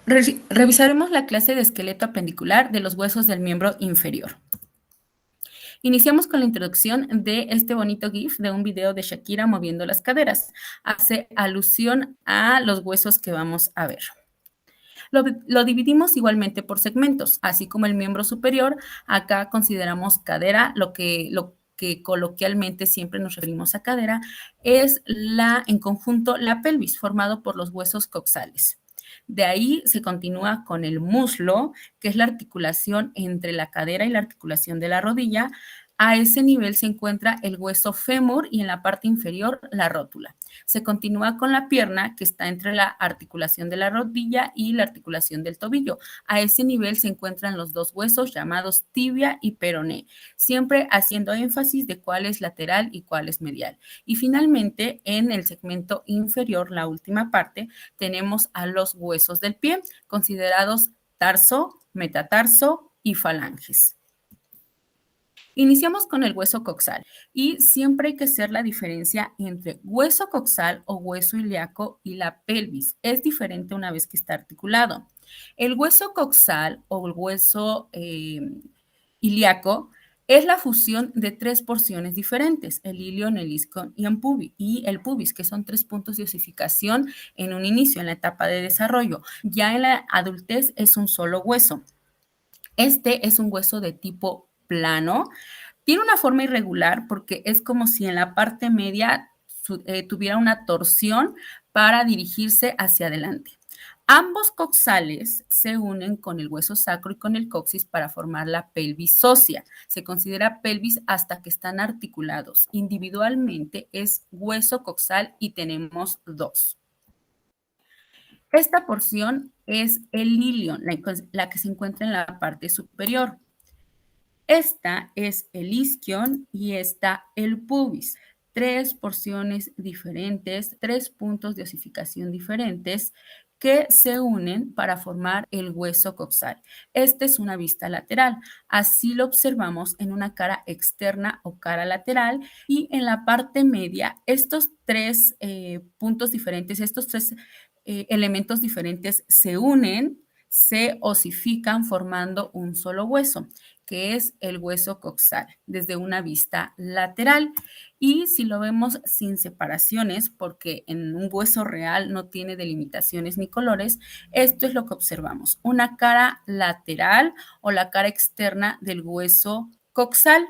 Revisaremos la clase de esqueleto apendicular de los huesos del miembro inferior. Iniciamos con la introducción de este bonito GIF de un video de Shakira moviendo las caderas. Hace alusión a los huesos que vamos a ver. Lo dividimos igualmente por segmentos, así como el miembro superior. Acá consideramos cadera, lo que coloquialmente siempre nos referimos a cadera, es en conjunto la pelvis, formado por los huesos coxales. De ahí se continúa con el muslo, que es la articulación entre la cadera y la articulación de la rodilla. A ese nivel se encuentra el hueso fémur y en la parte inferior la rótula. Se continúa con la pierna, que está entre la articulación de la rodilla y la articulación del tobillo. A ese nivel se encuentran los dos huesos llamados tibia y peroné, siempre haciendo énfasis de cuál es lateral y cuál es medial. Y finalmente, en el segmento inferior, la última parte, tenemos a los huesos del pie, considerados tarso, metatarso y falanges. Iniciamos con el hueso coxal y siempre hay que hacer la diferencia entre hueso coxal o hueso ilíaco y la pelvis. Es diferente una vez que está articulado. El hueso coxal o el hueso ilíaco es la fusión de tres porciones diferentes, el ilion, el isquion y el pubis, que son 3 puntos de osificación en un inicio, en la etapa de desarrollo. Ya en la adultez es un solo hueso. Este es un hueso de tipo plano. Tiene una forma irregular porque es como si en la parte media tuviera una torsión para dirigirse hacia adelante. Ambos coxales se unen con el hueso sacro y con el coxis para formar la pelvis ósea. Se considera pelvis hasta que están articulados. Individualmente es hueso coxal y tenemos dos. Esta porción es el ilion, la que se encuentra en la parte superior. Esta es el isquion y esta el pubis. 3 porciones diferentes, 3 puntos de osificación diferentes que se unen para formar el hueso coxal. Esta es una vista lateral. Así lo observamos en una cara externa o cara lateral y en la parte media, estos 3 puntos diferentes, estos 3 elementos diferentes se unen, se osifican formando un solo hueso, que es el hueso coxal, desde una vista lateral. Y si lo vemos sin separaciones, porque en un hueso real no tiene delimitaciones ni colores, esto es lo que observamos, una cara lateral o la cara externa del hueso coxal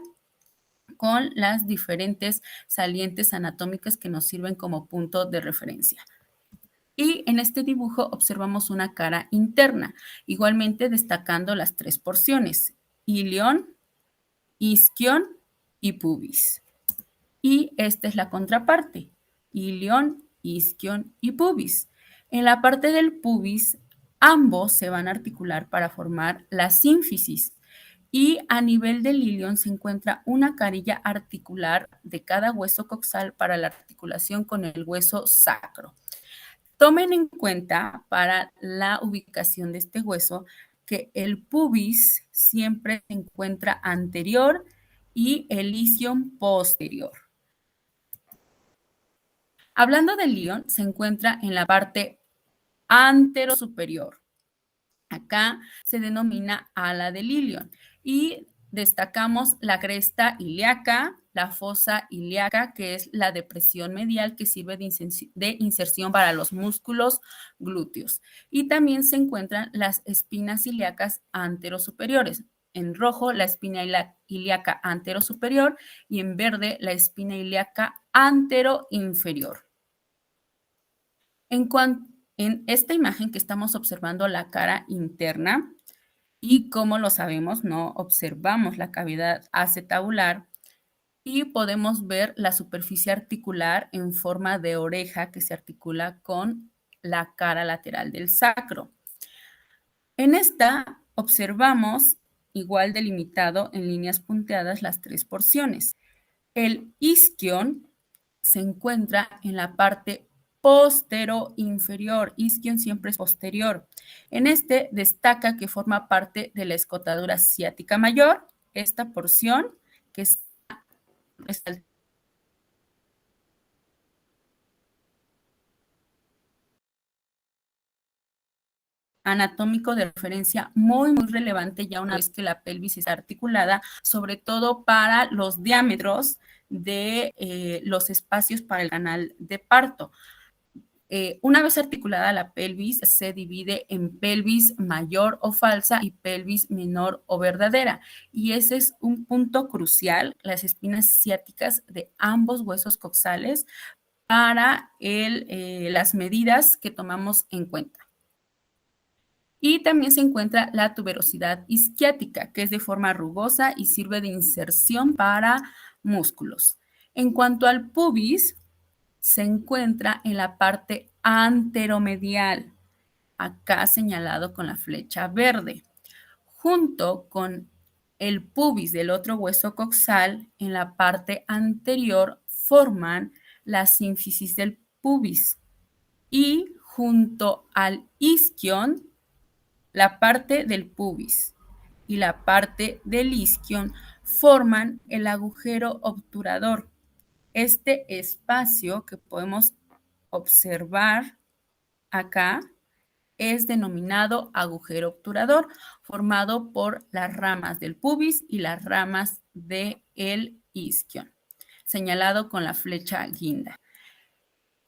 con las diferentes salientes anatómicas que nos sirven como punto de referencia. Y en este dibujo observamos una cara interna, igualmente destacando las 3 porciones, ilion, isquion y pubis. Y esta es la contraparte, ilion, isquion y pubis. En la parte del pubis, ambos se van a articular para formar la sínfisis. Y a nivel del ilion se encuentra una carilla articular de cada hueso coxal para la articulación con el hueso sacro. Tomen en cuenta para la ubicación de este hueso que el pubis siempre se encuentra anterior y el isquion posterior. Hablando del ilion, se encuentra en la parte anterosuperior. Acá se denomina ala del ilion y destacamos la cresta ilíaca, la fosa ilíaca, que es la depresión medial que sirve de inserción para los músculos glúteos. Y también se encuentran las espinas ilíacas anterosuperiores. En rojo, la espina ilíaca anterosuperior y en verde, la espina ilíaca anteroinferior. En esta imagen que estamos observando la cara interna, y como lo sabemos, no observamos la cavidad acetabular y podemos ver la superficie articular en forma de oreja que se articula con la cara lateral del sacro. En esta observamos, igual delimitado en líneas punteadas, las 3 porciones. El isquion se encuentra en la parte postero-inferior. Isquion siempre es posterior. En este destaca que forma parte de la escotadura ciática mayor, esta porción que está anatómico de referencia muy, muy relevante ya una vez que la pelvis está articulada, sobre todo para los diámetros de los espacios para el canal de parto. Una vez articulada la pelvis, se divide en pelvis mayor o falsa y pelvis menor o verdadera. Y ese es un punto crucial, las espinas ciáticas de ambos huesos coxales para las medidas que tomamos en cuenta. Y también se encuentra la tuberosidad isquiática, que es de forma rugosa y sirve de inserción para músculos. En cuanto al pubis, se encuentra en la parte anteromedial, acá señalado con la flecha verde, junto con el pubis del otro hueso coxal en la parte anterior forman la sínfisis del pubis y junto al isquion, la parte del pubis y la parte del isquion forman el agujero obturador. Este espacio que podemos observar acá es denominado agujero obturador, formado por las ramas del pubis y las ramas del isquion, señalado con la flecha guinda.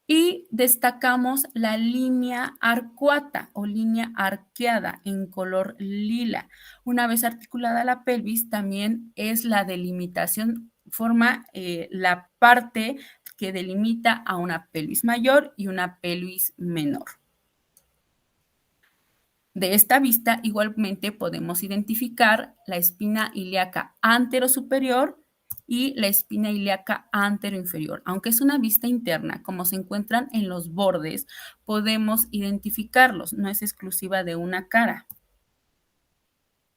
Y destacamos la línea arcuata o línea arqueada en color lila. Una vez articulada la pelvis, también es la delimitación, forma la parte que delimita a una pelvis mayor y una pelvis menor. De esta vista, igualmente podemos identificar la espina ilíaca anterosuperior y la espina ilíaca anteroinferior. Aunque es una vista interna, como se encuentran en los bordes, podemos identificarlos, no es exclusiva de una cara.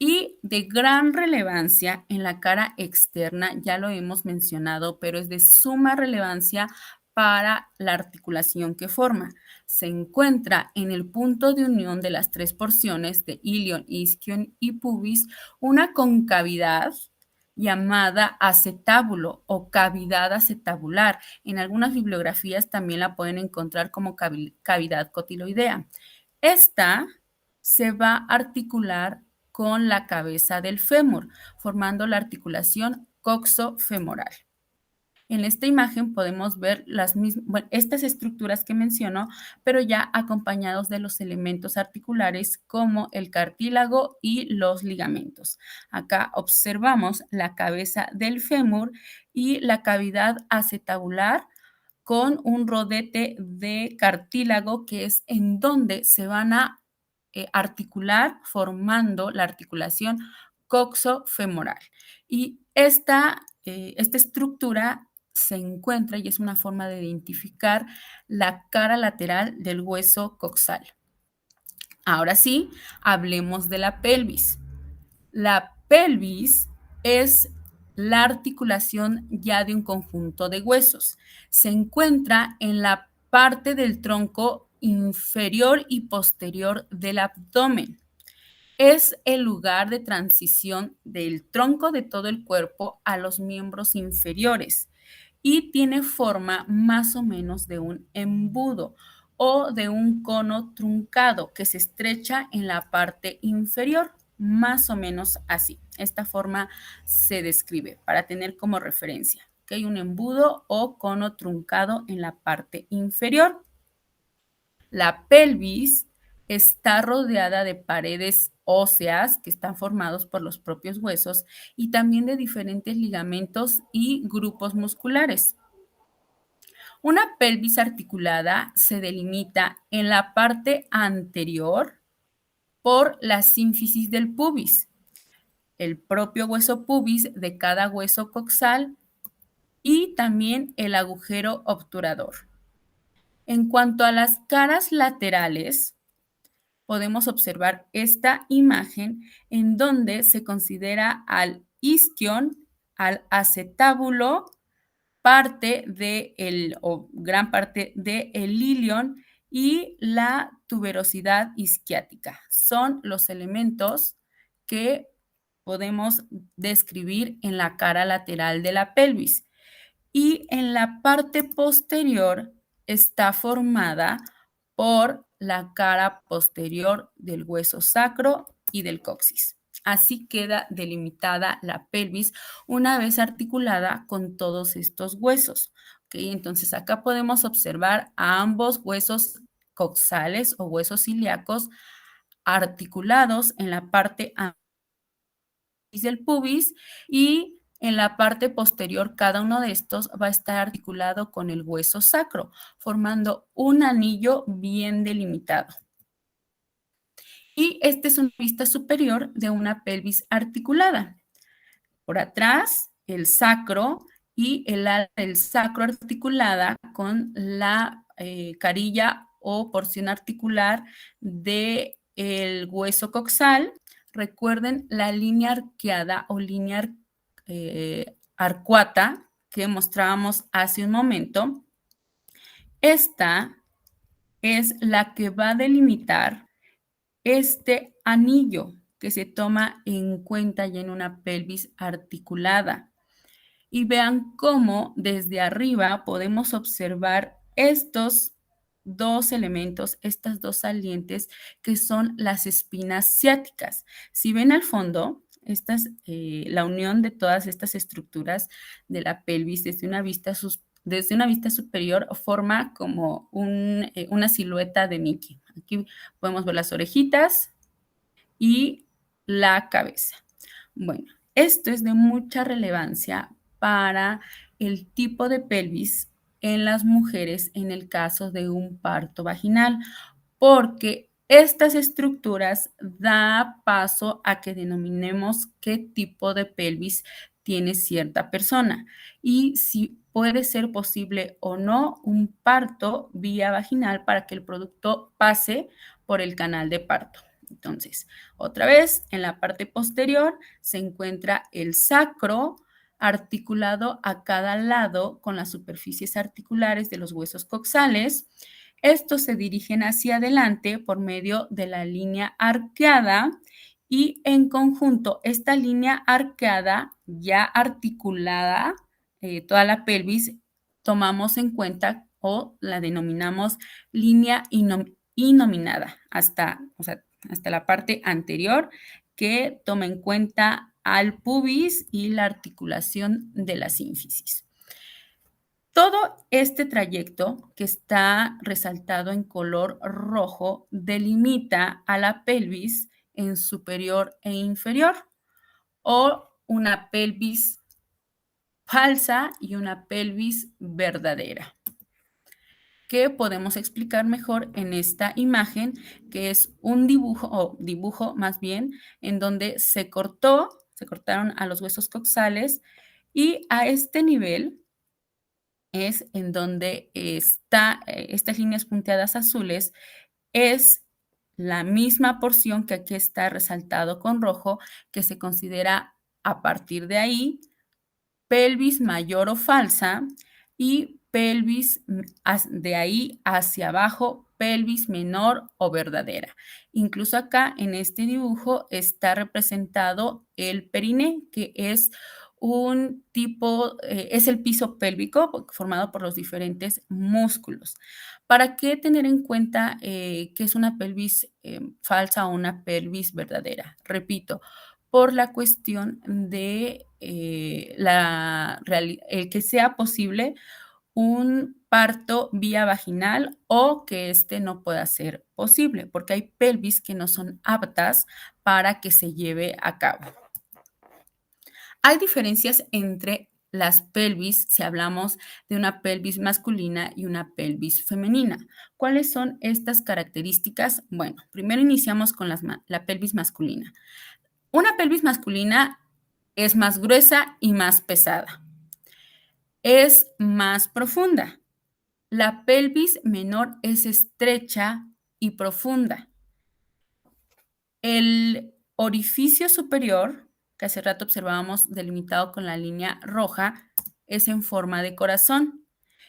Y de gran relevancia en la cara externa, ya lo hemos mencionado, pero es de suma relevancia para la articulación que forma. Se encuentra en el punto de unión de las tres porciones de ilion, isquion y pubis una concavidad llamada acetábulo o cavidad acetabular. En algunas bibliografías también la pueden encontrar como cavidad cotiloidea. Esta se va a articular con la cabeza del fémur, formando la articulación coxofemoral. En esta imagen podemos ver estas estructuras que menciono, pero ya acompañados de los elementos articulares como el cartílago y los ligamentos. Acá observamos la cabeza del fémur y la cavidad acetabular con un rodete de cartílago que es en donde se van a articular formando la articulación coxofemoral. Y esta estructura se encuentra y es una forma de identificar la cara lateral del hueso coxal. Ahora sí, hablemos de la pelvis. La pelvis es la articulación ya de un conjunto de huesos. Se encuentra en la parte del tronco inferior y posterior del abdomen. Es el lugar de transición del tronco de todo el cuerpo a los miembros inferiores y tiene forma más o menos de un embudo o de un cono truncado que se estrecha en la parte inferior, más o menos así. Esta forma se describe para tener como referencia que hay un embudo o cono truncado en la parte inferior. La pelvis está rodeada de paredes óseas que están formados por los propios huesos y también de diferentes ligamentos y grupos musculares. Una pelvis articulada se delimita en la parte anterior por la sínfisis del pubis, el propio hueso pubis de cada hueso coxal y también el agujero obturador. En cuanto a las caras laterales, podemos observar esta imagen en donde se considera al isquion, al acetábulo, parte de o gran parte del ilion y la tuberosidad isquiática. Son los elementos que podemos describir en la cara lateral de la pelvis. Y en la parte posterior está formada por la cara posterior del hueso sacro y del coxis. Así queda delimitada la pelvis una vez articulada con todos estos huesos. ¿Okay? Entonces acá podemos observar a ambos huesos coxales o huesos ilíacos articulados en la parte del pubis y en la parte posterior cada uno de estos va a estar articulado con el hueso sacro, formando un anillo bien delimitado. Y esta es una vista superior de una pelvis articulada. Por atrás, el sacro y el ala del sacro articulada con la carilla o porción articular del hueso coxal. Recuerden la línea arqueada o línea arcuata que mostrábamos hace un momento. Esta es la que va a delimitar este anillo que se toma en cuenta ya en una pelvis articulada. Y vean cómo desde arriba podemos observar estos dos elementos, estas dos salientes que son las espinas ciáticas. Si ven al fondo, la unión de todas estas estructuras de la pelvis desde una vista superior forma como una silueta de Mickey. Aquí podemos ver las orejitas y la cabeza. Bueno, esto es de mucha relevancia para el tipo de pelvis en las mujeres en el caso de un parto vaginal, porque estas estructuras da paso a que denominemos qué tipo de pelvis tiene cierta persona y si puede ser posible o no un parto vía vaginal para que el producto pase por el canal de parto. Entonces, otra vez, en la parte posterior se encuentra el sacro articulado a cada lado con las superficies articulares de los huesos coxales. Estos se dirigen hacia adelante por medio de la línea arqueada y en conjunto esta línea arqueada ya articulada, toda la pelvis, tomamos en cuenta o la denominamos línea inominada hasta la parte anterior que toma en cuenta al pubis y la articulación de la sínfisis. Todo este trayecto que está resaltado en color rojo delimita a la pelvis en superior e inferior o una pelvis falsa y una pelvis verdadera, que podemos explicar mejor en esta imagen, que es un dibujo más bien, en donde se cortaron a los huesos coxales y a este nivel es en donde estas líneas punteadas azules es la misma porción que aquí está resaltado con rojo, que se considera a partir de ahí pelvis mayor o falsa y pelvis de ahí hacia abajo, pelvis menor o verdadera. Incluso acá en este dibujo está representado el periné, que es un tipo, es el piso pélvico formado por los diferentes músculos. ¿Para qué tener en cuenta que es una pelvis falsa o una pelvis verdadera? Repito, por la cuestión de el que sea posible un parto vía vaginal o que este no pueda ser posible, porque hay pelvis que no son aptas para que se lleve a cabo. Hay diferencias entre las pelvis si hablamos de una pelvis masculina y una pelvis femenina. ¿Cuáles son estas características? Bueno, primero iniciamos con la pelvis masculina. Una pelvis masculina es más gruesa y más pesada. Es más profunda. La pelvis menor es estrecha y profunda. El orificio superior, que hace rato observábamos delimitado con la línea roja, es en forma de corazón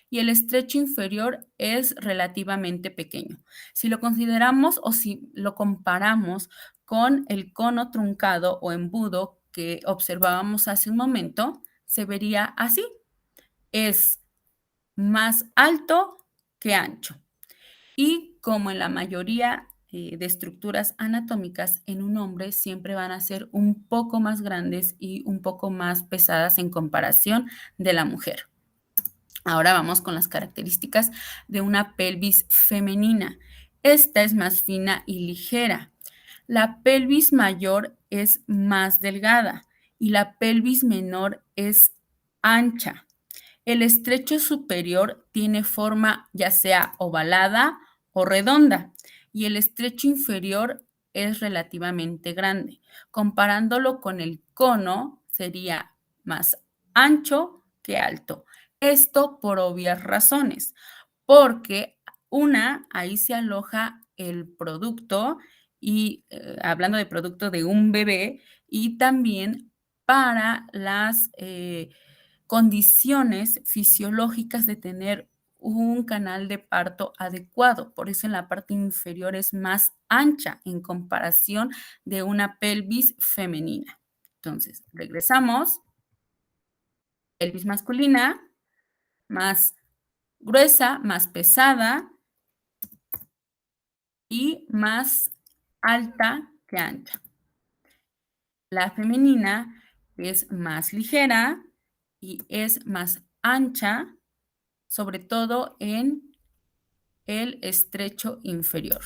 y el estrecho inferior es relativamente pequeño. Si lo consideramos o si lo comparamos con el cono truncado o embudo que observábamos hace un momento, se vería así. Es más alto que ancho. Y como en la mayoría de estructuras anatómicas, en un hombre siempre van a ser un poco más grandes y un poco más pesadas en comparación de la mujer. Ahora vamos con las características de una pelvis femenina. Esta es más fina y ligera. La pelvis mayor es más delgada y la pelvis menor es ancha. El estrecho superior tiene forma ya sea ovalada o redonda y el estrecho inferior es relativamente grande. Comparándolo con el cono, sería más ancho que alto. Esto por obvias razones, porque ahí se aloja el producto y hablando de producto de un bebé y también para las condiciones fisiológicas de tener un canal de parto adecuado. Por eso en la parte inferior es más ancha en comparación de una pelvis femenina. Entonces, regresamos. Pelvis masculina, más gruesa, más pesada y más alta que ancha. La femenina es más ligera y es más ancha, sobre todo en el estrecho inferior.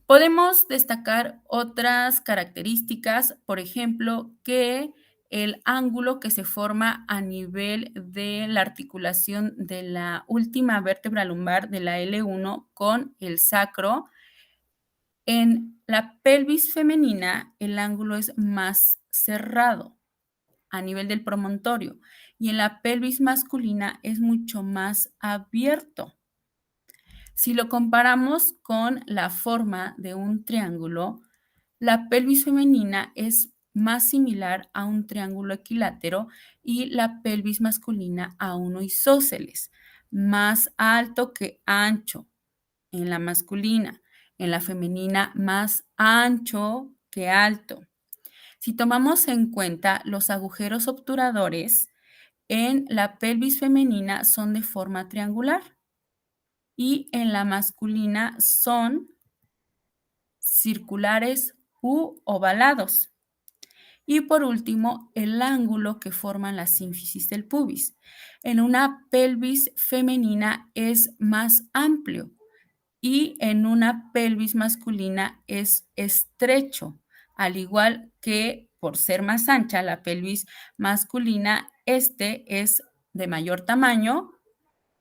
Podemos destacar otras características, por ejemplo, que el ángulo que se forma a nivel de la articulación de la última vértebra lumbar de la L1 con el sacro. En la pelvis femenina, el ángulo es más cerrado a nivel del promontorio y en la pelvis masculina es mucho más abierto. Si lo comparamos con la forma de un triángulo, la pelvis femenina es más similar a un triángulo equilátero y la pelvis masculina a uno isósceles, más alto que ancho en la masculina, en la femenina más ancho que alto. Si tomamos en cuenta los agujeros obturadores, en la pelvis femenina son de forma triangular y en la masculina son circulares u ovalados. Y por último, el ángulo que forman las sínfisis del pubis. En una pelvis femenina es más amplio y en una pelvis masculina es estrecho, al igual que por ser más ancha la pelvis masculina, es de mayor tamaño,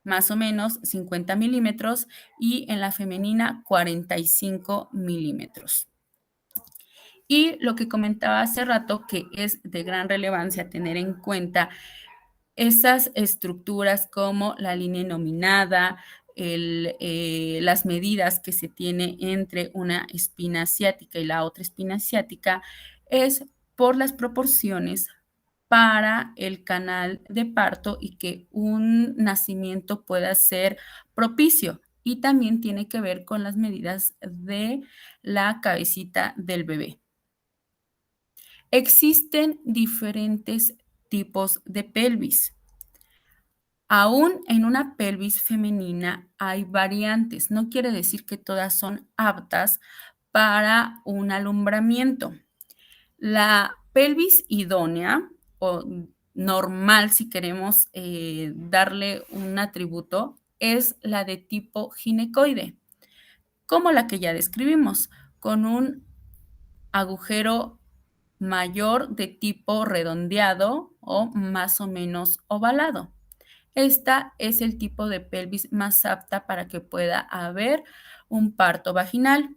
más o menos 50 milímetros, y en la femenina 45 milímetros. Y lo que comentaba hace rato, que es de gran relevancia tener en cuenta esas estructuras como la línea nominada, las medidas que se tiene entre una espina ciática y la otra espina ciática, es por las proporciones para el canal de parto y que un nacimiento pueda ser propicio. Y también tiene que ver con las medidas de la cabecita del bebé. Existen diferentes tipos de pelvis. Aún en una pelvis femenina hay variantes. No quiere decir que todas son aptas para un alumbramiento. La pelvis idónea o normal, si queremos darle un atributo, es la de tipo ginecoide, como la que ya describimos, con un agujero mayor de tipo redondeado o más o menos ovalado. Esta es el tipo de pelvis más apta para que pueda haber un parto vaginal.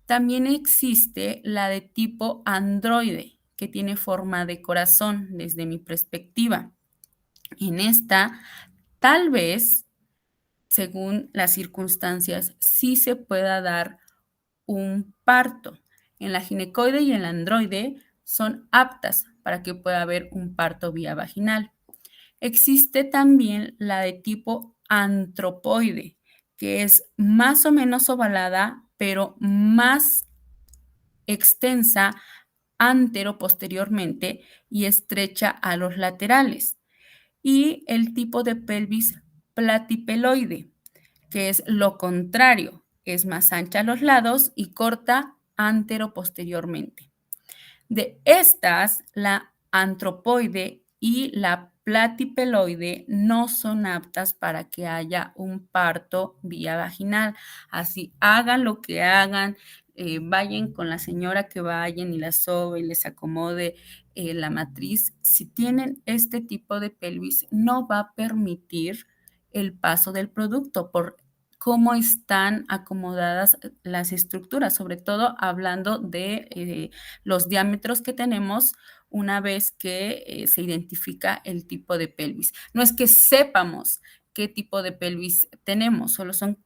También existe la de tipo androide, que tiene forma de corazón desde mi perspectiva. En esta, tal vez, según las circunstancias, sí se pueda dar un parto. En la ginecoide y en la androide son aptas para que pueda haber un parto vía vaginal. Existe también la de tipo antropoide, que es más o menos ovalada, pero más extensa antero-posteriormente y estrecha a los laterales. Y el tipo de pelvis platipeloide, que es lo contrario, es más ancha a los lados y corta anteroposteriormente. De estas, la antropoide y la platipeloide no son aptas para que haya un parto vía vaginal. Así hagan lo que hagan, vayan con la señora que vayan y la sobe y les acomode la matriz. Si tienen este tipo de pelvis, no va a permitir el paso del producto por cómo están acomodadas las estructuras, sobre todo hablando de los diámetros que tenemos una vez que se identifica el tipo de pelvis. No es que sepamos qué tipo de pelvis tenemos, solo son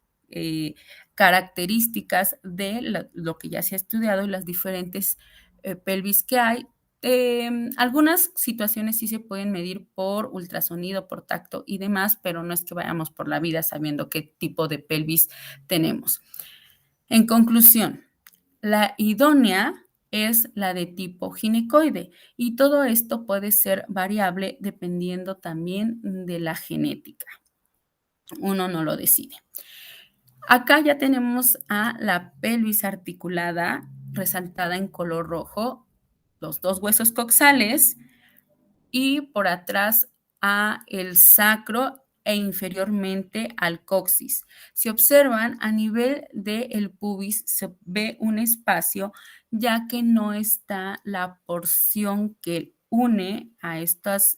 características de lo que ya se ha estudiado y las diferentes pelvis que hay. Algunas situaciones sí se pueden medir por ultrasonido, por tacto y demás, pero no es que vayamos por la vida sabiendo qué tipo de pelvis tenemos. En conclusión, la idónea es la de tipo ginecoide y todo esto puede ser variable dependiendo también de la genética. Uno no lo decide. Acá ya tenemos a la pelvis articulada resaltada en color rojo, los dos huesos coxales y por atrás a el sacro e inferiormente al coxis. Si observan, a nivel del pubis se ve un espacio, ya que no está la porción que une a estos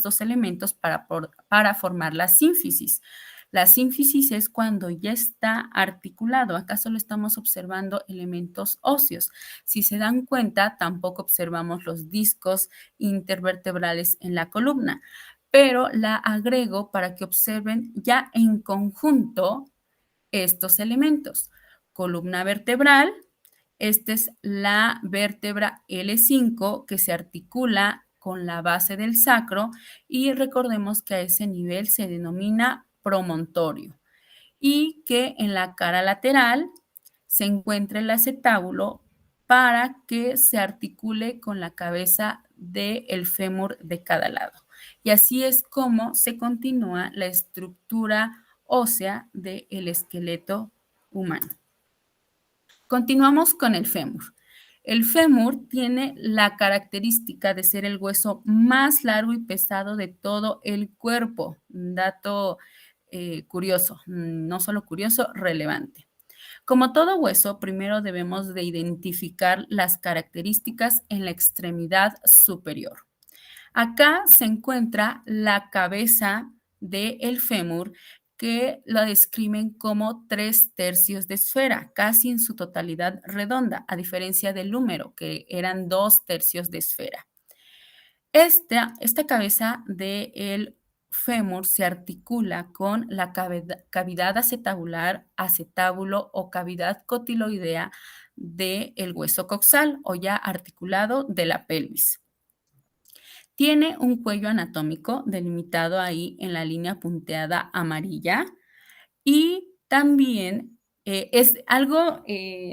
dos elementos para formar la sínfisis. La sínfisis es cuando ya está articulado. Acá solo estamos observando elementos óseos. Si se dan cuenta, tampoco observamos los discos intervertebrales en la columna, pero la agrego para que observen ya en conjunto estos elementos. Columna vertebral, esta es la vértebra L5 que se articula con la base del sacro y recordemos que a ese nivel se denomina promontorio y que en la cara lateral se encuentra el acetábulo para que se articule con la cabeza del fémur de cada lado. Y así es como se continúa la estructura ósea del esqueleto humano. Continuamos con el fémur. El fémur tiene la característica de ser el hueso más largo y pesado de todo el cuerpo. Un dato curioso, no solo curioso, relevante. Como todo hueso, primero debemos de identificar las características en la extremidad superior. Acá se encuentra la cabeza del fémur que lo describen como 3/3 de esfera, casi en su totalidad redonda, a diferencia del húmero, que eran 2/3 de esfera. Esta cabeza del fémur se articula con la cavidad acetabular, acetábulo o cavidad cotiloidea del hueso coxal o ya articulado de la pelvis. Tiene un cuello anatómico delimitado ahí en la línea punteada amarilla y también es algo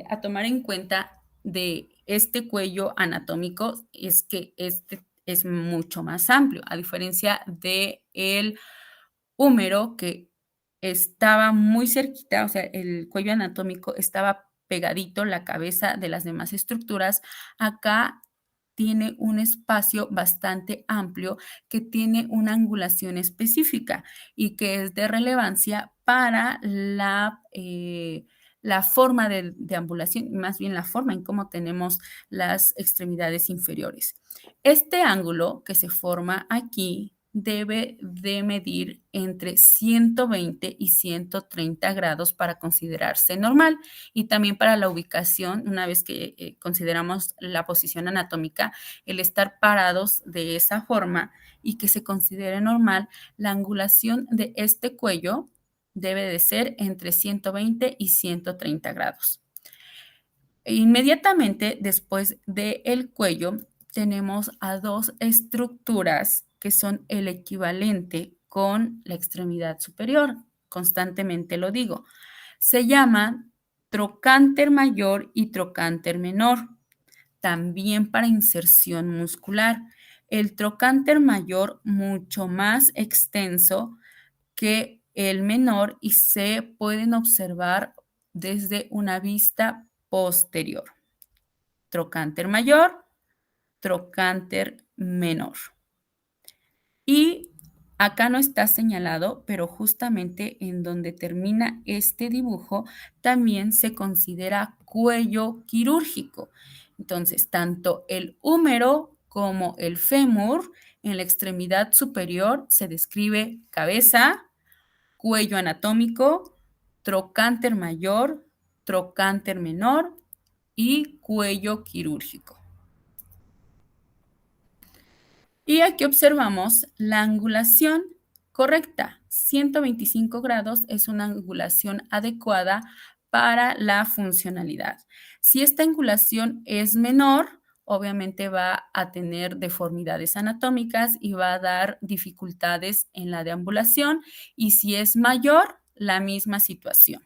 a tomar en cuenta de este cuello anatómico es que este es mucho más amplio, a diferencia de el húmero que estaba muy cerquita, o sea, el cuello anatómico estaba pegadito la cabeza de las demás estructuras. Acá tiene un espacio bastante amplio que tiene una angulación específica y que es de relevancia para la forma de ambulación, más bien la forma en cómo tenemos las extremidades inferiores. Este ángulo que se forma aquí debe de medir entre 120 y 130 grados para considerarse normal y también para la ubicación, una vez que consideramos la posición anatómica, el estar parados de esa forma y que se considere normal, la angulación de este cuello debe de ser entre 120 y 130 grados. Inmediatamente después del cuello tenemos a dos estructuras que son el equivalente con la extremidad superior. Constantemente lo digo. Se llaman trocánter mayor y trocánter menor, también para inserción muscular. El trocánter mayor mucho más extenso que el menor y se pueden observar desde una vista posterior. Trocánter mayor, trocánter menor. Y acá no está señalado, pero justamente en donde termina este dibujo también se considera cuello quirúrgico. Entonces, tanto el húmero como el fémur en la extremidad superior se describe cabeza, cuello anatómico, trocánter mayor, trocánter menor y cuello quirúrgico. Y aquí observamos la angulación correcta. 125 grados es una angulación adecuada para la funcionalidad. Si esta angulación es menor, obviamente va a tener deformidades anatómicas y va a dar dificultades en la deambulación. Y si es mayor, la misma situación.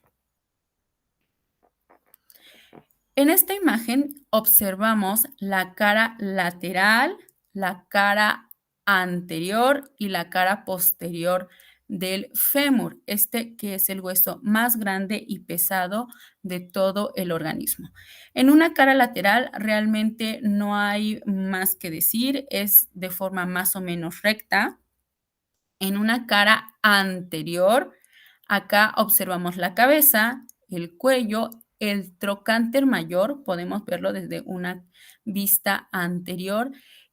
En esta imagen observamos la cara lateral, la cara anterior y la cara posterior del fémur, este que es el hueso más grande y pesado de todo el organismo. En una cara lateral realmente no hay más que decir, es de forma más o menos recta. En una cara anterior, acá observamos la cabeza, el cuello, el trocánter mayor, podemos verlo desde una vista anterior,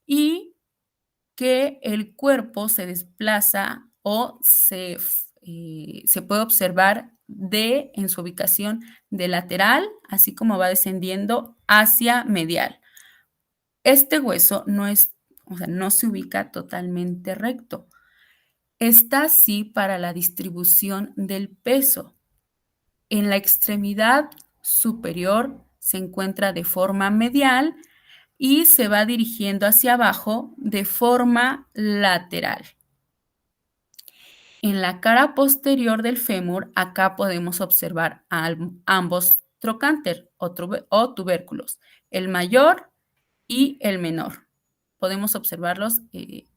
y que el cuerpo se desplaza o se puede observar en su ubicación de lateral, así como va descendiendo hacia medial. Este hueso no se ubica totalmente recto. Está así para la distribución del peso. En la extremidad superior se encuentra de forma medial y se va dirigiendo hacia abajo de forma lateral. En la cara posterior del fémur, acá podemos observar ambos trocánter o tubérculos, el mayor y el menor. Podemos observarlos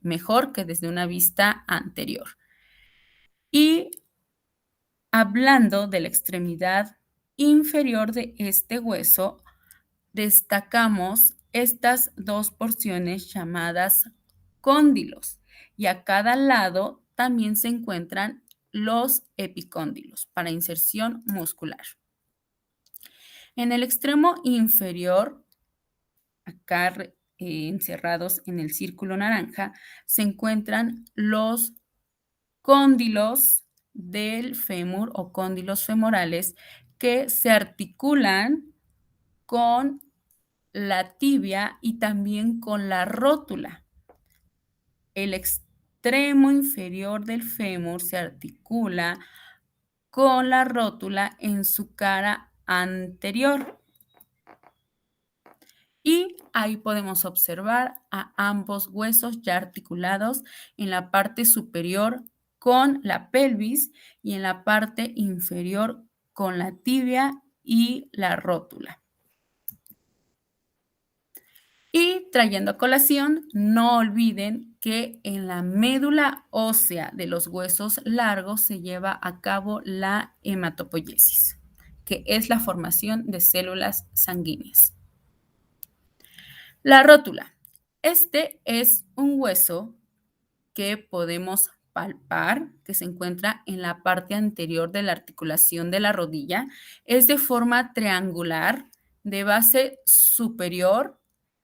mejor que desde una vista anterior. Y hablando de la extremidad inferior de este hueso, destacamos estas dos porciones llamadas cóndilos, y a cada lado también se encuentran los epicóndilos para inserción muscular. En el extremo inferior, acá encerrados en el círculo naranja, se encuentran los cóndilos del fémur o cóndilos femorales que se articulan con la tibia y también con la rótula. El extremo inferior del fémur se articula con la rótula en su cara anterior. Y ahí podemos observar a ambos huesos ya articulados en la parte superior con la pelvis y en la parte inferior con la tibia y la rótula. Y trayendo a colación, no olviden que en la médula ósea de los huesos largos se lleva a cabo la hematopoiesis, que es la formación de células sanguíneas. La rótula. Este es un hueso que podemos palpar, que se encuentra en la parte anterior de la articulación de la rodilla. Es de forma triangular, de base superior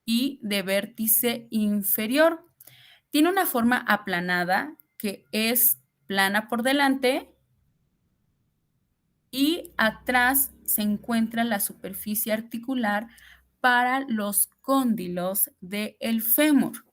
y de vértice inferior. Tiene una forma aplanada, que es plana por delante, y atrás se encuentra la superficie articular para los cóndilos del fémur.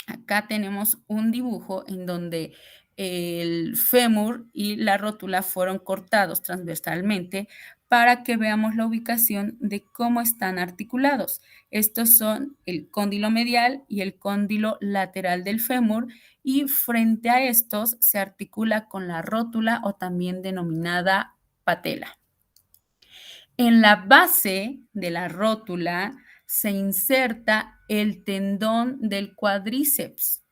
Acá tenemos un dibujo en donde el fémur y la rótula fueron cortados transversalmente para que veamos la ubicación de cómo están articulados. Estos son el cóndilo medial y el cóndilo lateral del fémur, y frente a estos se articula con la rótula o también denominada patela. En la base de la rótula se inserta el tendón del cuádriceps.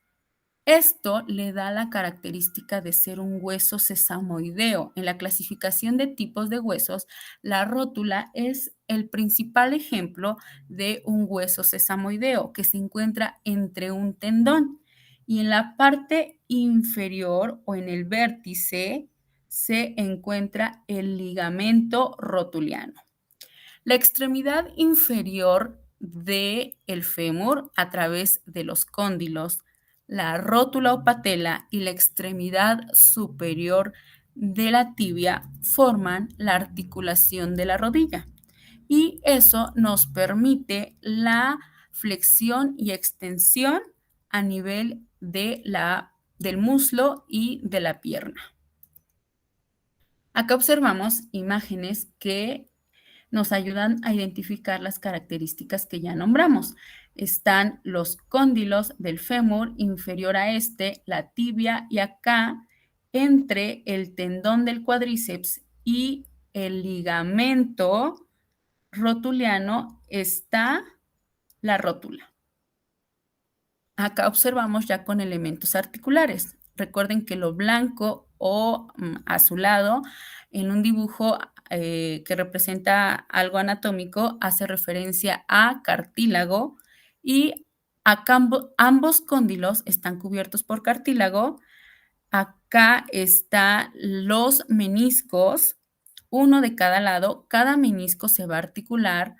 Esto le da la característica de ser un hueso sesamoideo. En la clasificación de tipos de huesos, la rótula es el principal ejemplo de un hueso sesamoideo que se encuentra entre un tendón y en la parte inferior o en el vértice se encuentra el ligamento rotuliano. La extremidad inferior del fémur a través de los cóndilos, la rótula o patela y la extremidad superior de la tibia forman la articulación de la rodilla y eso nos permite la flexión y extensión a nivel del muslo y de la pierna. Acá observamos imágenes que nos ayudan a identificar las características que ya nombramos. Están los cóndilos del fémur inferior a la tibia y acá entre el tendón del cuádriceps y el ligamento rotuliano está la rótula. Acá observamos ya con elementos articulares. Recuerden que lo blanco o azulado en un dibujo que representa algo anatómico hace referencia a cartílago y acá ambos cóndilos están cubiertos por cartílago. Acá están los meniscos, uno de cada lado. Cada menisco se va a articular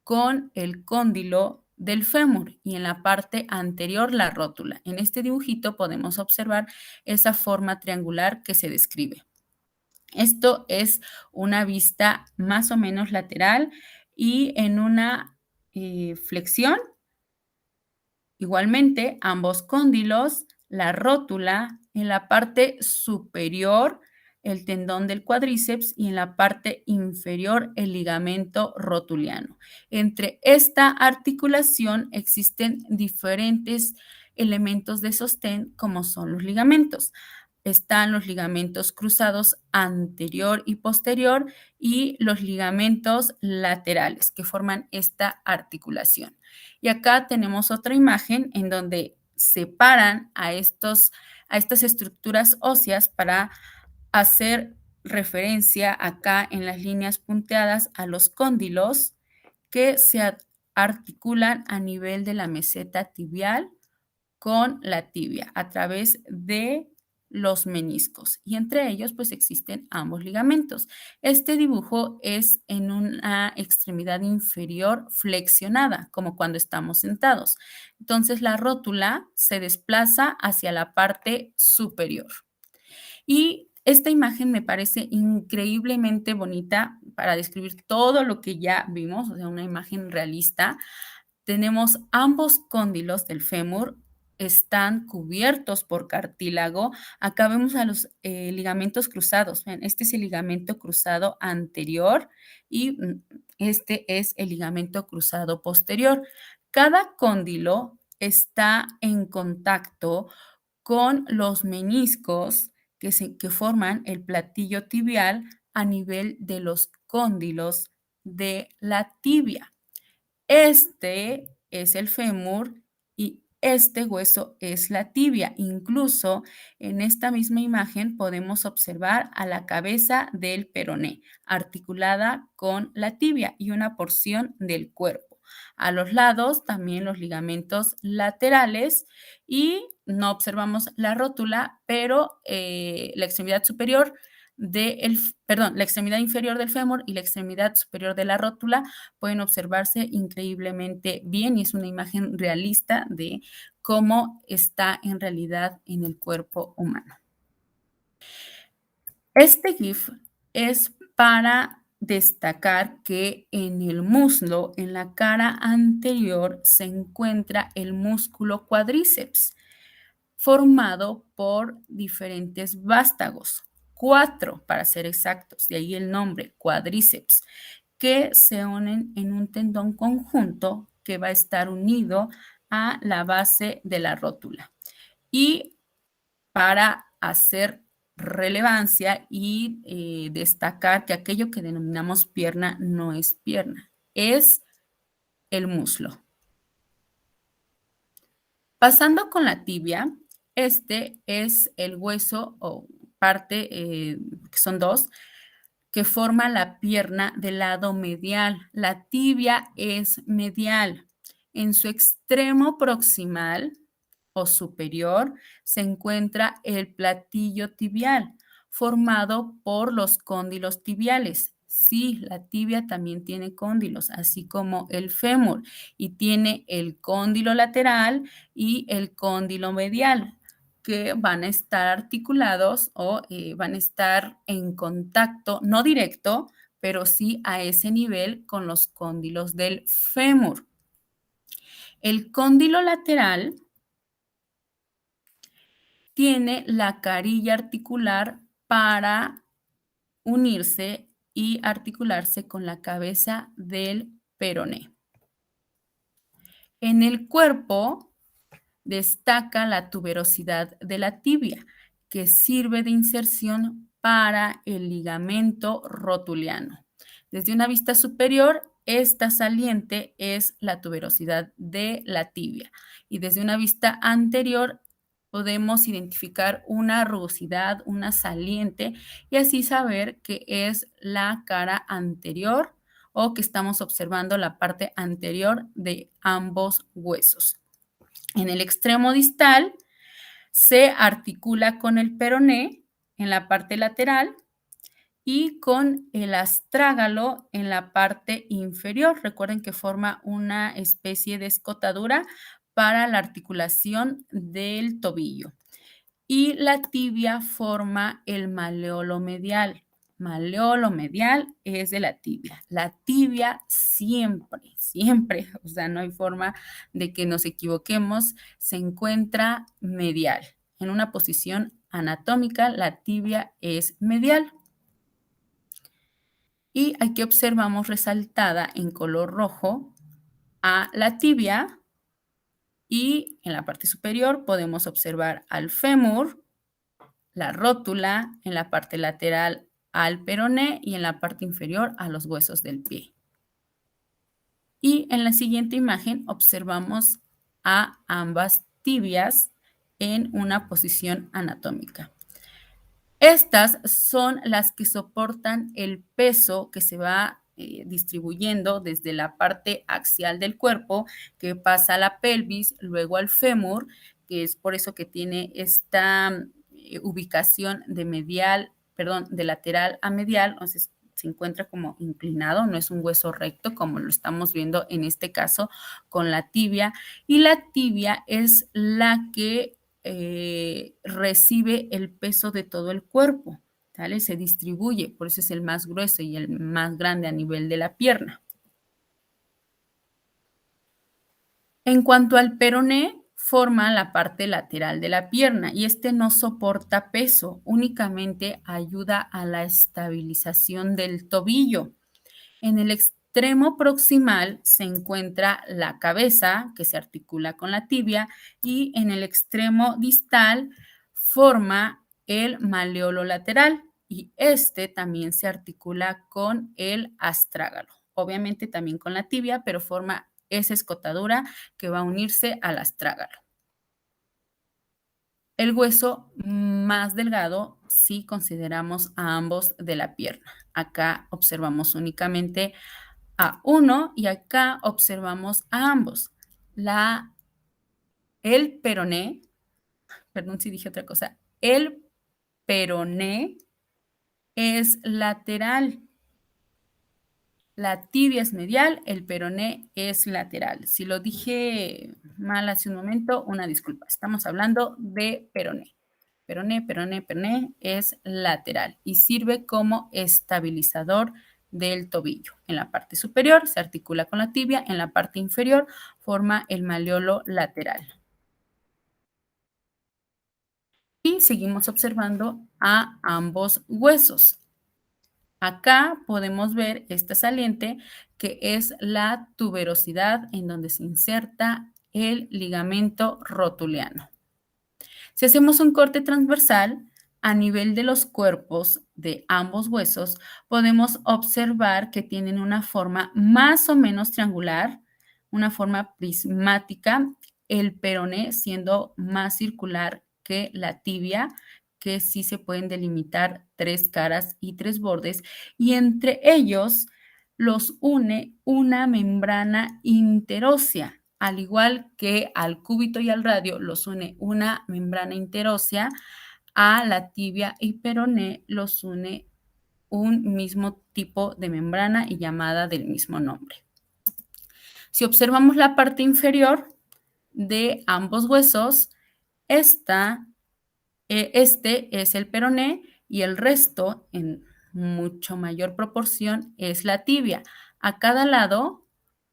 con el cóndilo del fémur y en la parte anterior la rótula. En este dibujito podemos observar esa forma triangular que se describe. Esto es una vista más o menos lateral y en una flexión, igualmente ambos cóndilos, la rótula en la parte superior el tendón del cuádriceps y en la parte inferior el ligamento rotuliano. Entre esta articulación existen diferentes elementos de sostén como son los ligamentos. Están los ligamentos cruzados anterior y posterior y los ligamentos laterales que forman esta articulación. Y acá tenemos otra imagen en donde separan a estas estructuras óseas para hacer referencia acá en las líneas punteadas a los cóndilos que se articulan a nivel de la meseta tibial con la tibia a través de los meniscos y entre ellos pues existen ambos ligamentos. Este dibujo es en una extremidad inferior flexionada, como cuando estamos sentados. Entonces la rótula se desplaza hacia la parte superior. Y esta imagen me parece increíblemente bonita para describir todo lo que ya vimos, o sea, una imagen realista. Tenemos ambos cóndilos del fémur, están cubiertos por cartílago. Acá vemos a los ligamentos cruzados. Ven, este es el ligamento cruzado anterior y este es el ligamento cruzado posterior. Cada cóndilo está en contacto con los meniscos que forman el platillo tibial a nivel de los cóndilos de la tibia. Este es el fémur y este hueso es la tibia. Incluso en esta misma imagen podemos observar a la cabeza del peroné articulada con la tibia y una porción del cuerpo. A los lados también los ligamentos laterales y no observamos la rótula, pero la extremidad superior la extremidad inferior del fémur y la extremidad superior de la rótula pueden observarse increíblemente bien y es una imagen realista de cómo está en realidad en el cuerpo humano. Este GIF es para destacar que en el muslo, en la cara anterior, se encuentra el músculo cuádriceps, formado por diferentes vástagos, 4 para ser exactos, de ahí el nombre, cuádriceps, que se unen en un tendón conjunto que va a estar unido a la base de la rótula. Y para hacer relevancia y destacar que aquello que denominamos pierna no es pierna, es el muslo. Pasando con la tibia, Este es el hueso o parte, que son dos, que forma la pierna del lado medial. La tibia es medial. En su extremo proximal o superior se encuentra el platillo tibial, formado por los cóndilos tibiales. Sí, la tibia también tiene cóndilos, así como el fémur, y tiene el cóndilo lateral y el cóndilo medial, que van a estar articulados o van a estar en contacto, no directo, pero sí a ese nivel con los cóndilos del fémur. El cóndilo lateral tiene la carilla articular para unirse y articularse con la cabeza del peroné. En el cuerpo destaca la tuberosidad de la tibia, que sirve de inserción para el ligamento rotuliano. Desde una vista superior, esta saliente es la tuberosidad de la tibia, y desde una vista anterior podemos identificar una rugosidad, una saliente, y así saber que es la cara anterior o que estamos observando la parte anterior de ambos huesos. En el extremo distal se articula con el peroné en la parte lateral y con el astrágalo en la parte inferior. Recuerden que forma una especie de escotadura para la articulación del tobillo. Y la tibia forma el maleolo medial. Maleolo medial es de la tibia. La tibia siempre, siempre, o sea, no hay forma de que nos equivoquemos, se encuentra medial. En una posición anatómica, la tibia es medial. Y aquí observamos resaltada en color rojo a la tibia, y en la parte superior podemos observar al fémur, la rótula, en la parte lateral al peroné y en la parte inferior a los huesos del pie. Y en la siguiente imagen observamos a ambas tibias en una posición anatómica. Estas son las que soportan el peso que se va distribuyendo desde la parte axial del cuerpo, que pasa a la pelvis, luego al fémur, que es por eso que tiene esta ubicación de medial, perdón, de lateral a medial, entonces se encuentra como inclinado, no es un hueso recto como lo estamos viendo en este caso con la tibia, y la tibia es la que recibe el peso de todo el cuerpo, ¿vale? Se distribuye, por eso es el más grueso y el más grande a nivel de la pierna. En cuanto al peroné, forma la parte lateral de la pierna y este no soporta peso, únicamente ayuda a la estabilización del tobillo. En el extremo proximal se encuentra la cabeza, que se articula con la tibia, y en el extremo distal forma el maleolo lateral, y este también se articula con el astrágalo. Obviamente también con la tibia, pero forma esa escotadura que va a unirse al astrágalo. El hueso más delgado si consideramos a ambos de la pierna. Acá observamos únicamente a uno y acá observamos a ambos. El peroné, perdón si dije otra cosa, el peroné es lateral. La tibia es medial, el peroné es lateral. Si lo dije mal hace un momento, una disculpa. Estamos hablando de peroné. Peroné, peroné, peroné es lateral y sirve como estabilizador del tobillo. En la parte superior se articula con la tibia, en la parte inferior forma el maleolo lateral. Y seguimos observando a ambos huesos. Acá podemos ver esta saliente que es la tuberosidad en donde se inserta el ligamento rotuliano. Si hacemos un corte transversal a nivel de los cuerpos de ambos huesos, podemos observar que tienen una forma más o menos triangular, una forma prismática, el peroné siendo más circular que la tibia, que sí se pueden delimitar 3 caras y 3 bordes, y entre ellos los une una membrana interósea, al igual que al cúbito y al radio los une una membrana interósea, a la tibia y peroné los une un mismo tipo de membrana y llamada del mismo nombre. Si observamos la parte inferior de ambos huesos, este es el peroné y el resto, en mucho mayor proporción, es la tibia. A cada lado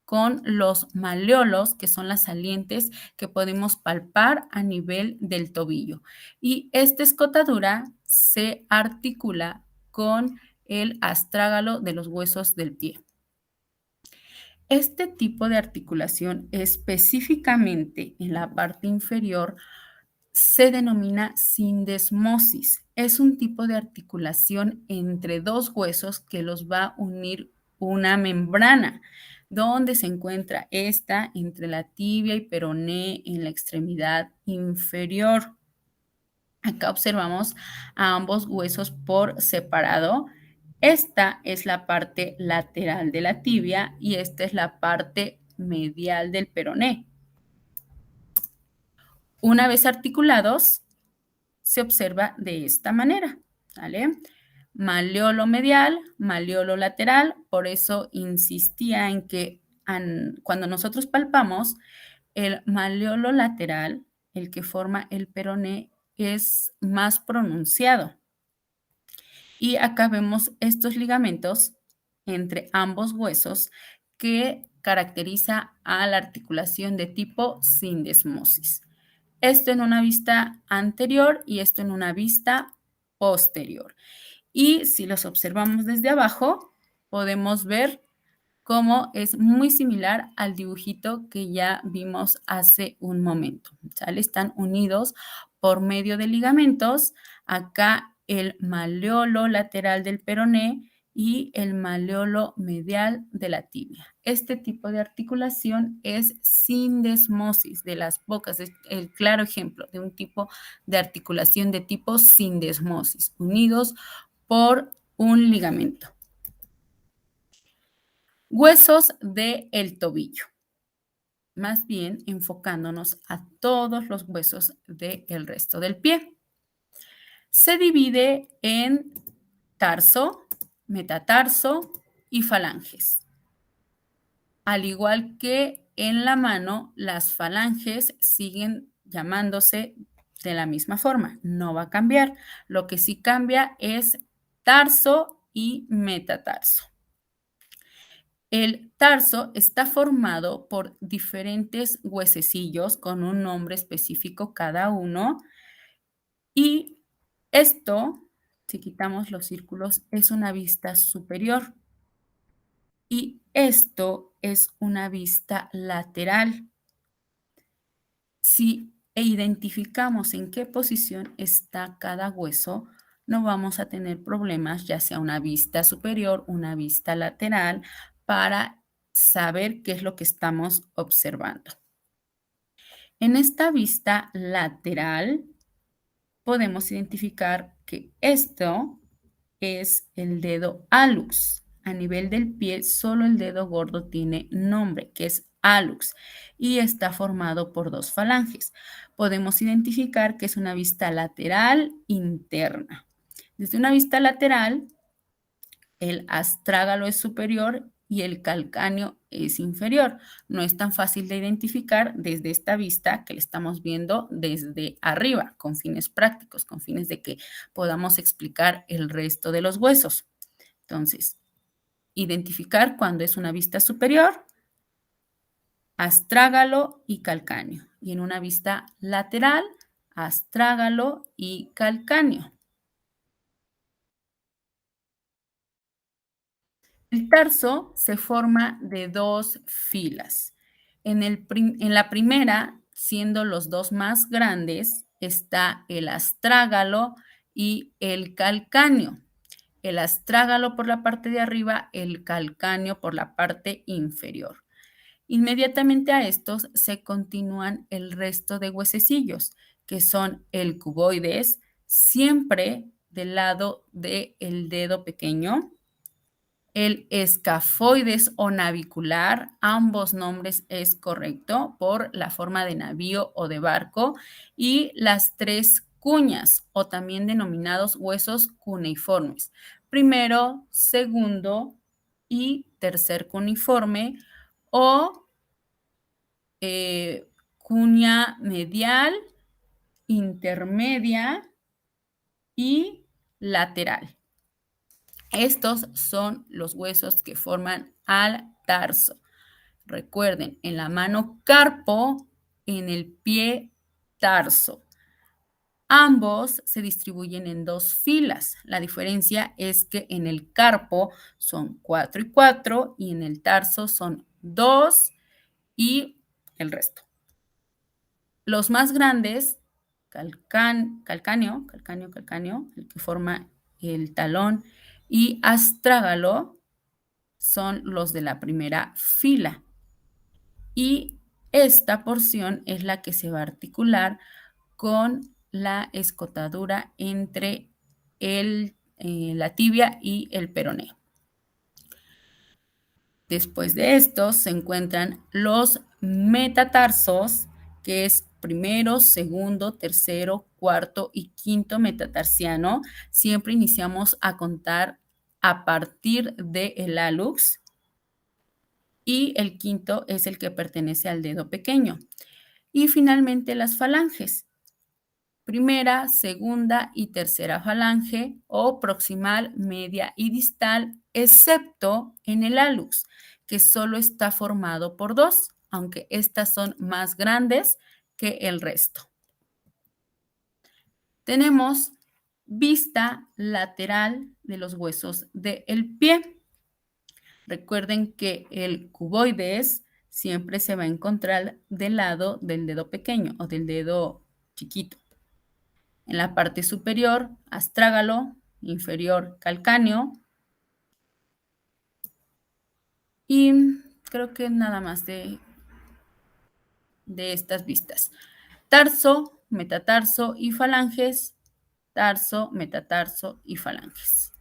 con los maleolos, que son las salientes que podemos palpar a nivel del tobillo. Y esta escotadura se articula con el astrágalo de los huesos del pie. Este tipo de articulación, específicamente en la parte inferior, se denomina sindesmosis. Es un tipo de articulación entre dos huesos que los va a unir una membrana, donde se encuentra esta entre la tibia y peroné en la extremidad inferior. Acá observamos a ambos huesos por separado. Esta es la parte lateral de la tibia y esta es la parte medial del peroné. Una vez articulados, se observa de esta manera, ¿vale? Maleolo medial, maleolo lateral, por eso insistía en que cuando nosotros palpamos, el maleolo lateral, el que forma el peroné, es más pronunciado. Y acá vemos estos ligamentos entre ambos huesos que caracteriza a la articulación de tipo sindesmosis. Esto en una vista anterior y esto en una vista posterior. Y si los observamos desde abajo, podemos ver cómo es muy similar al dibujito que ya vimos hace un momento. ¿Sale? Están unidos por medio de ligamentos. Acá el maleolo lateral del peroné y el maleolo medial de la tibia. Este tipo de articulación es sindesmosis, de las pocas, es el claro ejemplo de un tipo de articulación de tipo sindesmosis, unidos por un ligamento. Huesos del tobillo. Más bien enfocándonos a todos los huesos del resto del pie. Se divide en tarso, metatarso y falanges. Al igual que en la mano, las falanges siguen llamándose de la misma forma, no va a cambiar. Lo que sí cambia es tarso y metatarso. El tarso está formado por diferentes huesecillos con un nombre específico cada uno y esto, si quitamos los círculos, es una vista superior y esto es una vista lateral. Si identificamos en qué posición está cada hueso, no vamos a tener problemas, ya sea una vista superior, una vista lateral, para saber qué es lo que estamos observando. En esta vista lateral, podemos identificar que esto es el dedo hallux. A nivel del pie, solo el dedo gordo tiene nombre, que es hallux, y está formado por dos falanges. Podemos identificar que es una vista lateral interna. Desde una vista lateral, el astrágalo es superior y el calcáneo es inferior. No es tan fácil de identificar desde esta vista que le estamos viendo desde arriba, con fines prácticos, con fines de que podamos explicar el resto de los huesos. Entonces, identificar cuando es una vista superior, astrágalo y calcáneo. Y en una vista lateral, astrágalo y calcáneo. El tarso se forma de dos filas. En la primera, siendo los dos más grandes, está el astrágalo y el calcáneo. El astrágalo por la parte de arriba, el calcáneo por la parte inferior. Inmediatamente a estos se continúan el resto de huesecillos, que son el cuboides, siempre del lado del dedo pequeño, el escafoides o navicular, ambos nombres es correcto por la forma de navío o de barco, y las tres cuñas o también denominados huesos cuneiformes. Primero, segundo y tercer cuneiforme o cuña medial, intermedia y lateral. Estos son los huesos que forman al tarso. Recuerden, en la mano carpo, en el pie tarso. Ambos se distribuyen en dos filas. La diferencia es que en el carpo son 4 y 4 y en el tarso son 2 y el resto. Los más grandes, calcáneo, el que forma el talón, y astrágalo, son los de la primera fila. Y esta porción es la que se va a articular con la escotadura entre la tibia y el peroné. Después de estos se encuentran los metatarsos, que es primero, segundo, tercero, cuarto y quinto metatarsiano. Siempre iniciamos a contar a partir del hallux y el quinto es el que pertenece al dedo pequeño. Y finalmente las falanges. Primera, segunda y tercera falange o proximal, media y distal, excepto en el hallux, que solo está formado por dos, aunque estas son más grandes que el resto. Tenemos vista lateral de los huesos del pie. Recuerden que el cuboides siempre se va a encontrar del lado del dedo pequeño o del dedo chiquito. En la parte superior, astrágalo, inferior, calcáneo. Y creo que nada más de estas vistas. Tarso, metatarso y falanges. Tarso, metatarso y falanges.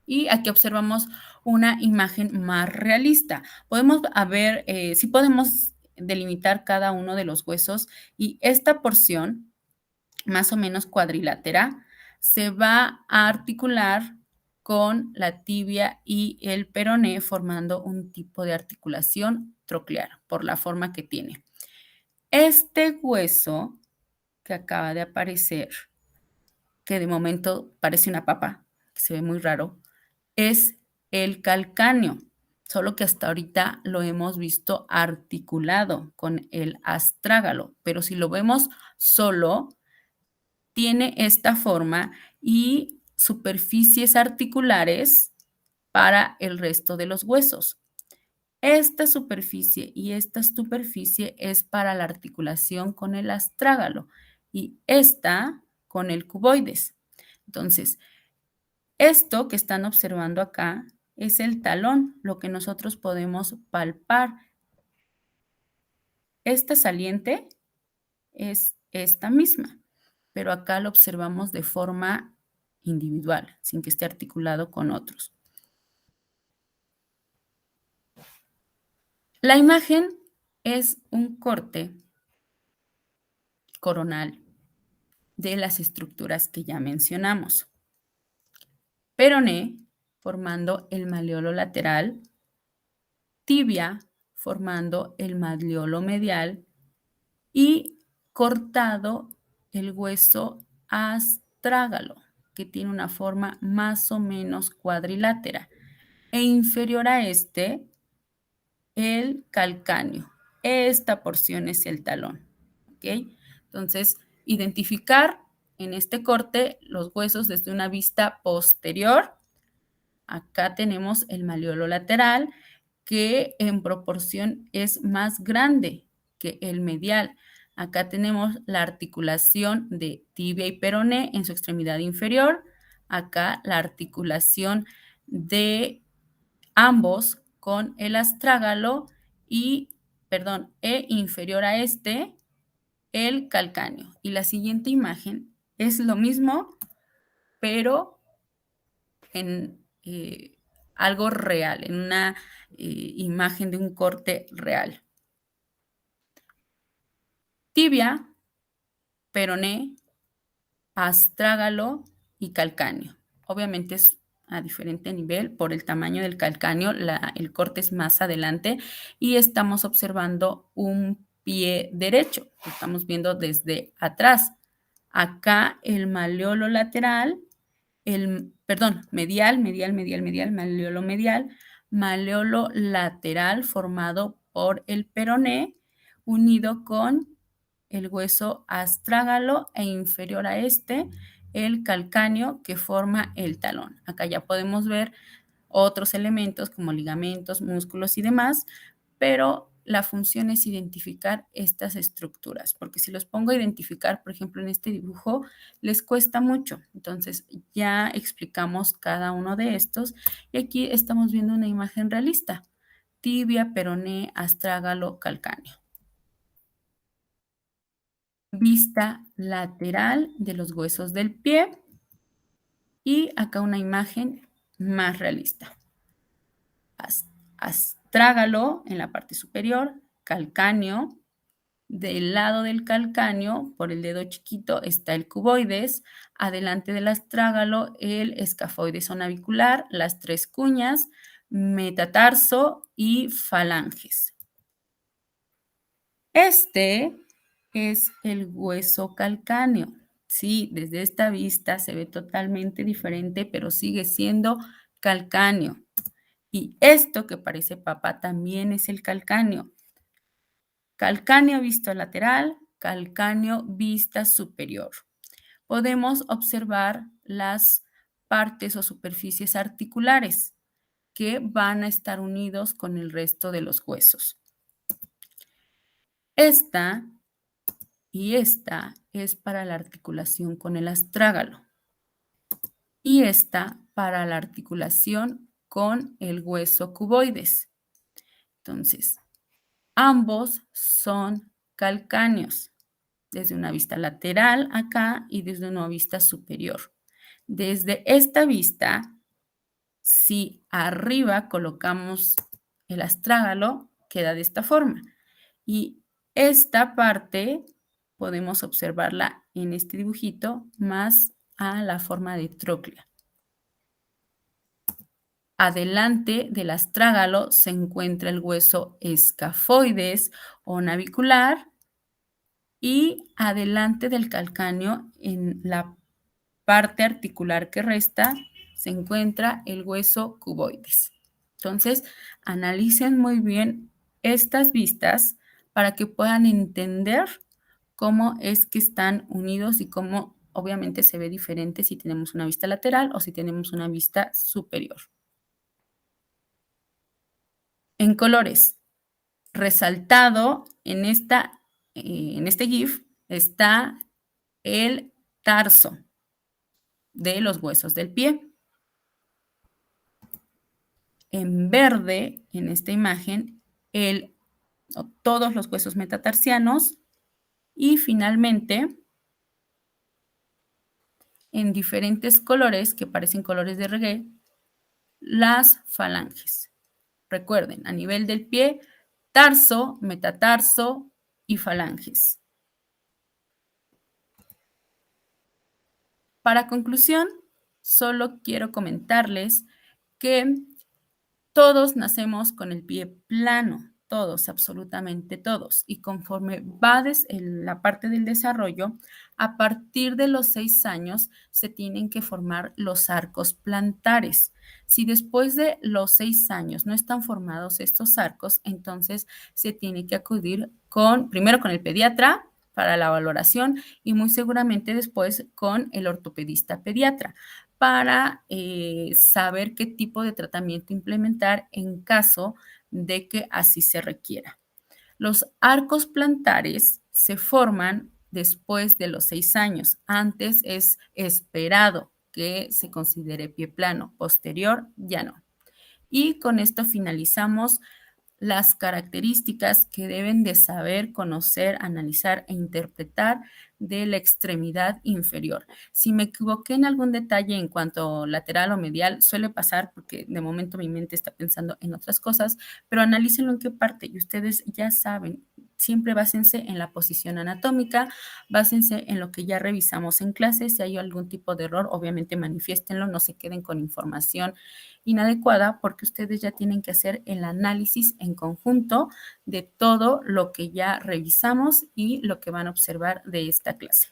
Y aquí observamos una imagen más realista. Podemos ver, sí podemos delimitar cada uno de los huesos y esta porción más o menos cuadrilátera, se va a articular con la tibia y el peroné formando un tipo de articulación troclear por la forma que tiene. Este hueso que acaba de aparecer, que de momento parece una papa, que se ve muy raro, es el calcáneo, solo que hasta ahorita lo hemos visto articulado con el astrágalo, pero si lo vemos solo, tiene esta forma y superficies articulares para el resto de los huesos. Esta superficie y esta superficie es para la articulación con el astrágalo y esta con el cuboides. Entonces, esto que están observando acá es el talón, lo que nosotros podemos palpar. Esta saliente es esta misma, pero acá lo observamos de forma individual, sin que esté articulado con otros. La imagen es un corte coronal de las estructuras que ya mencionamos. Peroné formando el malleolo lateral, tibia formando el malleolo medial y cortado el hueso astrágalo, que tiene una forma más o menos cuadrilátera, e inferior a este, el calcáneo. Esta porción es el talón, ¿ok? Entonces, identificar en este corte los huesos desde una vista posterior. Acá tenemos el malleolo lateral, que en proporción es más grande que el medial. Acá tenemos la articulación de tibia y peroné en su extremidad inferior. Acá la articulación de ambos con el astrágalo e inferior a este, el calcáneo. Y la siguiente imagen es lo mismo, pero en algo real, en una imagen de un corte real. Tibia, peroné, astrágalo y calcáneo. Obviamente es a diferente nivel por el tamaño del calcáneo, el corte es más adelante y estamos observando un pie derecho, estamos viendo desde atrás. Acá el maleolo lateral, maleolo lateral formado por el peroné unido con el hueso astrágalo e inferior a este, el calcáneo que forma el talón. Acá ya podemos ver otros elementos como ligamentos, músculos y demás, pero la función es identificar estas estructuras, porque si los pongo a identificar, por ejemplo, en este dibujo, les cuesta mucho. Entonces, ya explicamos cada uno de estos y aquí estamos viendo una imagen realista. Tibia, peroné, astrágalo, calcáneo. Vista lateral de los huesos del pie y acá una imagen más realista. Astrágalo en la parte superior, calcáneo. Del lado del calcáneo, por el dedo chiquito, está el cuboides. Adelante del astrágalo, el escafoides o navicular, las tres cuñas, metatarso y falanges. Este es el hueso calcáneo. Sí, desde esta vista se ve totalmente diferente, pero sigue siendo calcáneo. Y esto que parece papa también es el calcáneo. Calcáneo visto lateral, calcáneo vista superior. Podemos observar las partes o superficies articulares que van a estar unidos con el resto de los huesos. Esta y esta es para la articulación con el astrágalo. Y esta para la articulación con el hueso cuboides. Entonces, ambos son calcáneos, desde una vista lateral acá y desde una vista superior. Desde esta vista, si arriba colocamos el astrágalo, queda de esta forma. Y esta parte podemos observarla en este dibujito más a la forma de tróclea. Adelante del astrágalo se encuentra el hueso escafoides o navicular y adelante del calcáneo en la parte articular que resta se encuentra el hueso cuboides. Entonces, analicen muy bien estas vistas para que puedan entender cómo es que están unidos y cómo obviamente se ve diferente si tenemos una vista lateral o si tenemos una vista superior. En colores, resaltado en este GIF está el tarso de los huesos del pie. En verde, en esta imagen, todos los huesos metatarsianos y finalmente en diferentes colores que parecen colores de reggae, las falanges. Recuerden, a nivel del pie, tarso, metatarso y falanges. Para conclusión, solo quiero comentarles que todos nacemos con el pie plano, todos, absolutamente todos. Y conforme va en la parte del desarrollo, a partir de los 6 años se tienen que formar los arcos plantares. Si después de los 6 años no están formados estos arcos, entonces se tiene que acudir primero con el pediatra para la valoración y muy seguramente después con el ortopedista pediatra para saber qué tipo de tratamiento implementar en caso de que así se requiera. Los arcos plantares se forman después de los 6 años. Antes es esperado que se considere pie plano, posterior ya no. Y con esto finalizamos las características que deben de saber, conocer, analizar e interpretar de la extremidad inferior. Si me equivoqué en algún detalle en cuanto lateral o medial, suele pasar porque de momento mi mente está pensando en otras cosas, pero analícenlo en qué parte y ustedes ya saben. Siempre básense en la posición anatómica, básense en lo que ya revisamos en clase. Si hay algún tipo de error, obviamente manifiéstenlo, no se queden con información inadecuada porque ustedes ya tienen que hacer el análisis en conjunto de todo lo que ya revisamos y lo que van a observar de esta clase.